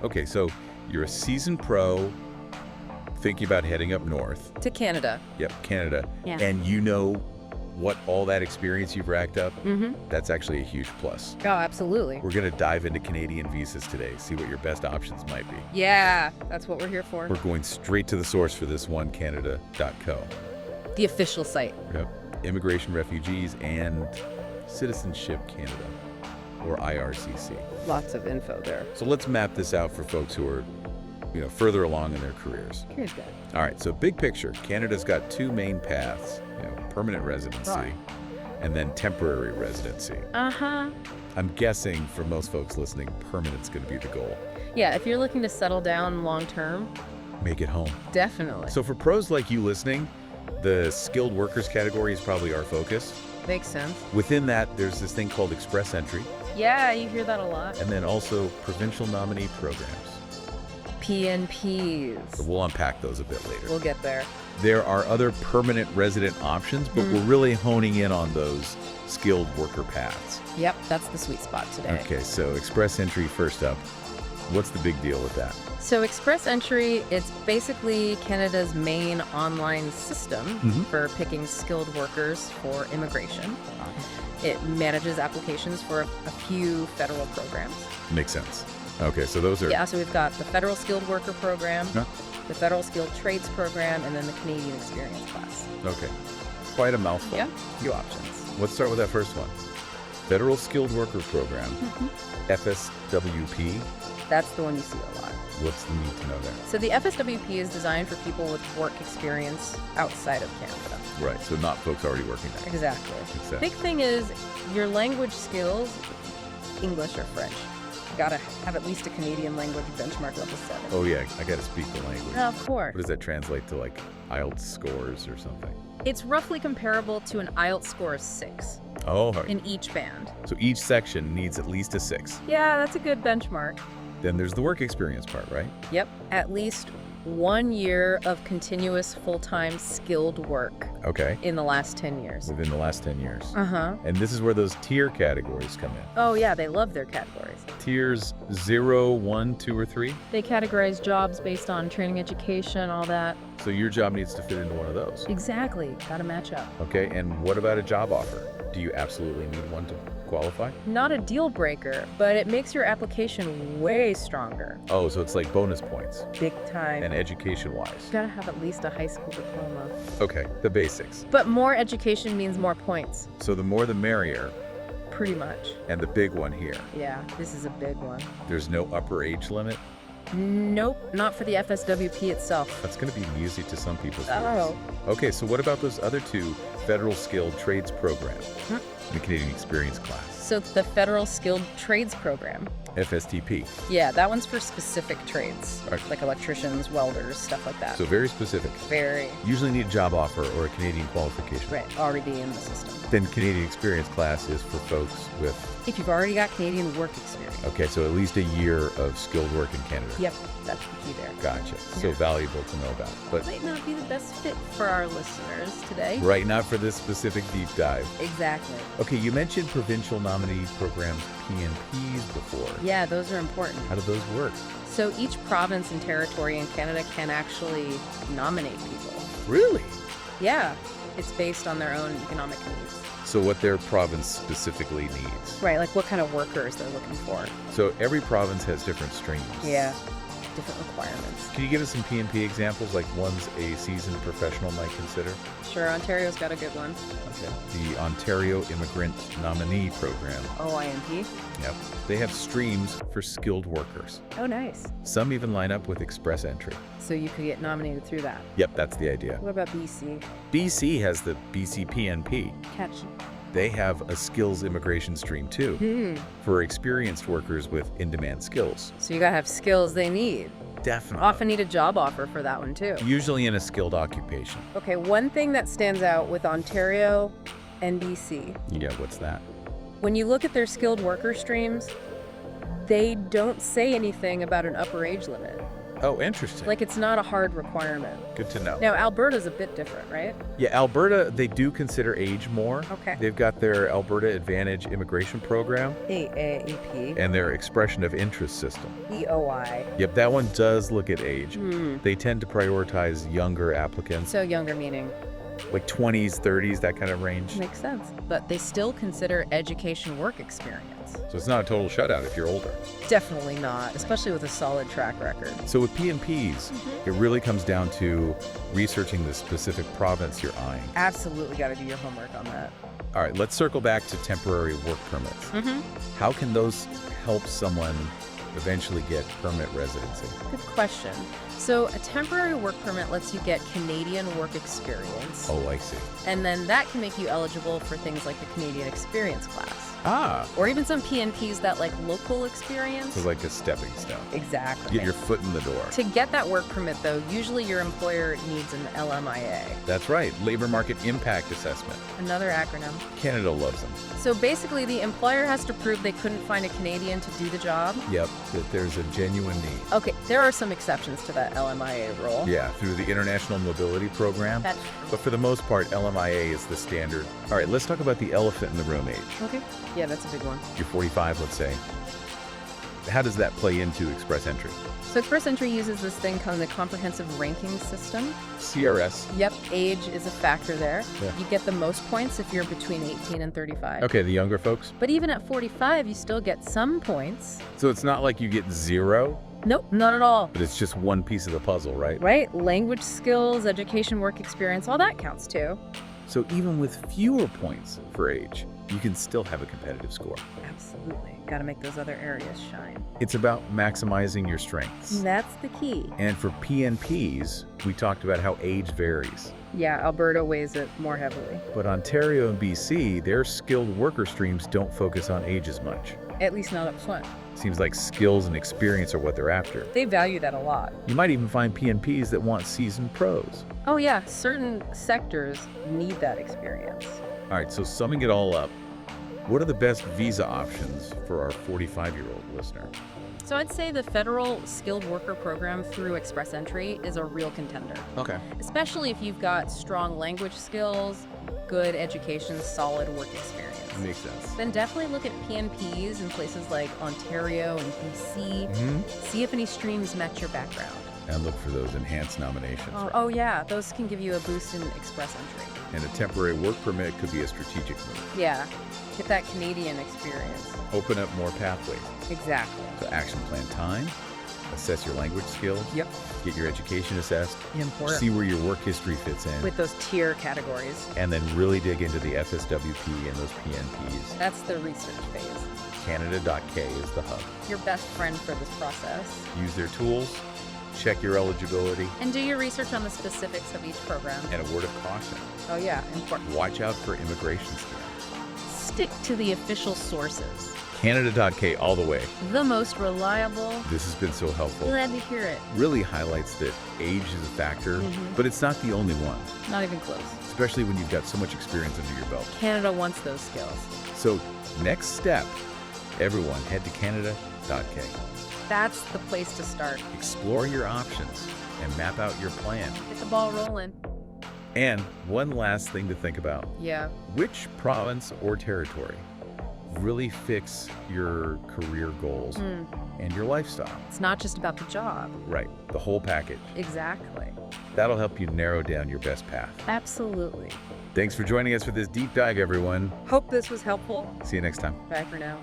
Okay, so you're a seasoned pro thinking about heading up north. To Canada. Yep, Canada. Yeah. And you know what all that experience you've racked up? Mm-hmm. That's actually a huge plus. Oh, absolutely. We're going to dive into Canadian visas today, see what your best options might be. Yeah, that's what we're here for. We're going straight to the source for this one, Canada.co. The official site. Yep. Immigration, Refugees, and Citizenship Canada, or IRCC. Lots of info there. So let's map this out for folks who are, further along in their careers. Here's that. All right, so big picture, Canada's got two main paths, permanent residency Right. and then temporary residency. Uh-huh. I'm guessing for most folks listening, permanent's going to be the goal. Yeah, if you're looking to settle down long term, Make it home. definitely. So for pros like you listening, the skilled workers category is probably our focus. Makes sense. Within that, there's this thing called express entry, Yeah, you hear that a lot. and then also Provincial Nominee Programs. PNPs. So we'll unpack those a bit later. We'll get there. There are other permanent resident options, but we're really honing in on those skilled worker paths. Yep, that's the sweet spot today. Okay, so express entry first up. What's the big deal with that? So Express Entry, it's basically Canada's main online system for picking skilled workers for immigration. It manages applications for a few federal programs. Makes sense. Okay, so those are... Yeah, so we've got the Federal Skilled Worker Program, Huh? the Federal Skilled Trades Program, and then the Canadian Experience Class. Okay, quite a mouthful. Yeah, few options. Let's start with that first one. Federal Skilled Worker Program, FSWP. That's the one you see a lot. What's the need to know there? So the FSWP is designed for people with work experience outside of Canada. Right, so not folks already working there. Exactly. Makes sense. Big thing is your language skills, English or French. You gotta have at least a Canadian language benchmark level 7. Oh yeah, I gotta speak the language. Of course. What does that translate to, like IELTS scores or something? It's roughly comparable to an IELTS score of 6 Oh, all right. in each band. So each section needs at least a 6. Yeah, that's a good benchmark. Then there's the work experience part, right? Yep, at least 1 year of continuous full-time skilled work Okay. in the last 10 years. Within the last 10 years. Uh-huh. And this is where those tier categories come in. Oh yeah, they love their categories. Tiers 0, 1, 2, or 3. They categorize jobs based on training, education, all that. So your job needs to fit into one of those. Exactly, gotta match up. Okay, and what about a job offer? Do you absolutely need one to qualify? Not a deal breaker, but it makes your application way stronger. Oh, so it's like bonus points. Big time. And education-wise. You gotta have at least a high school diploma. Okay, the basics. But more education means more points. So the more the merrier, Pretty much. and the big one here. Yeah, this is a big one. There's no upper age limit. Nope, not for the FSWP itself. That's going to be music to some people's ears. Oh. Okay, so what about those other two federal skilled trades programs? The Canadian Experience Class, So the Federal Skilled Trades Program. FSTP. Yeah, that one's for specific trades, Right. like electricians, welders, stuff like that. So very specific. Very, Usually need a job offer or a Canadian qualification. right, already in the system. Then Canadian Experience Class is for folks with, If you've already got Canadian work experience. okay, so at least a year of skilled work in Canada. Yep, that's the key there. Gotcha. So Yeah. valuable to know about. But Might not be the best fit for our listeners today. right, not for this specific deep dive. Exactly. Okay, you mentioned Provincial Nominee Programs, PNPs, before. Yeah, those are important. How do those work? So each province and territory in Canada can actually nominate people. Really? Yeah, it's based on their own economic needs. So what their province specifically needs. Right, like what kind of workers they're looking for. So every province has different streams. Yeah, different requirements. Can you give us some PNP examples, like ones a seasoned professional might consider? Sure, Ontario's got a good one. Okay. The Ontario Immigrant Nominee Program. OIMP. Yep. They have streams for skilled workers. Oh, nice. Some even line up with express entry. So you could get nominated through that. Yep, that's the idea. What about BC? BC has the BC PNP. Catchy. They have a skills immigration stream too, for experienced workers with in-demand skills. So you gotta have skills they need. Definitely. Often need a job offer for that one too. Usually in a skilled occupation. Okay, one thing that stands out with Ontario and BC, Yeah, what's that? when you look at their skilled worker streams, they don't say anything about an upper age limit. Oh, interesting. Like, it's not a hard requirement. Good to know. Now, Alberta's a bit different, right? Yeah, Alberta, they do consider age more. Okay. They've got their Alberta Advantage Immigration Program AAEP. and their Expression of Interest system. EOI. Yep, that one does look at age. Hmm. They tend to prioritize younger applicants, So younger meaning. like 20s, 30s, that kind of range. Makes sense. But they still consider education work experience. So it's not a total shutout if you're older. Definitely not, especially with a solid track record. So with PNPs, it really comes down to researching the specific province you're eyeing. Absolutely got to do your homework on that. All right, let's circle back to temporary work permits. How can those help someone eventually get permanent residency? Good question. So a temporary work permit lets you get Canadian work experience. Oh, I see. And then that can make you eligible for things like the Canadian Experience class. Ah, Or even some PNPs that like local experience. so like a stepping stone. Exactly. Get your foot in the door. To get that work permit, though, usually your employer needs an LMIA, That's right, Labor Market Impact Assessment. another acronym. Canada loves them. So basically, the employer has to prove they couldn't find a Canadian to do the job. Yep, that there's a genuine need. Okay, there are some exceptions to that LMIA rule. Yeah, through the International Mobility Program. That's But for the most part, LMIA is the standard. All right, let's talk about the elephant in the room age. okay. Yeah, that's a big one. You're 45, let's say. How does that play into express entry? So Express Entry uses this thing called the comprehensive ranking system. CRS. Yep, age is a factor there. Yeah. You get the most points if you're between 18 and 35. Okay, the younger folks. But even at 45, you still get some points. So it's not like you get 0, Nope, not at all. but it's just one piece of the puzzle, right? Right? Language skills, education, work experience, all that counts too. So even with fewer points for age, you can still have a competitive score. Absolutely. Got to make those other areas shine. It's about maximizing your strengths. That's the key. And for PNPs, we talked about how age varies. Yeah, Alberta weighs it more heavily. But Ontario and BC, their skilled worker streams don't focus on age as much. At least not up front. Seems like skills and experience are what they're after. They value that a lot. You might even find PNPs that want seasoned pros. Oh yeah, certain sectors need that experience. All right, so summing it all up, what are the best visa options for our 45-year-old listener? So I'd say the federal skilled worker program through Express Entry is a real contender, Okay. especially if you've got strong language skills, good education, solid work experience. Makes sense. Then definitely look at PNPs in places like Ontario and BC. See if any streams match your background. And look for those enhanced nominations. Oh yeah, those can give you a boost in Express Entry. And a temporary work permit could be a strategic move. Yeah, get that Canadian experience. Open up more pathways. Exactly. So action plan time, assess your language skills, Yep. get your education assessed, Important. see where your work history fits in, With those tier categories. and then really dig into the FSWP and those PNPs. That's the research phase. Canada.k is the hub. Your best friend for this process. Use their tools, check your eligibility, And do your research on the specifics of each program. and a word of caution. Oh yeah, important. Watch out for immigration scams. Stick to the official sources. Canada.k all the way. The most reliable. This has been so helpful. Glad to hear it. Really highlights that age is a factor, Mhm. but it's not the only one, Not even close. especially when you've got so much experience under your belt. Canada wants those skills. So, next step, everyone head to Canada.k. That's the place to start. Explore your options and map out your plan. Get the ball rolling. And one last thing to think about. Yeah. Which province or territory really fits your career goals and your lifestyle? It's not just about the job. Right, the whole package. Exactly. That'll help you narrow down your best path. Absolutely. Thanks for joining us for this deep dive, everyone. Hope this was helpful. See you next time. Bye for now.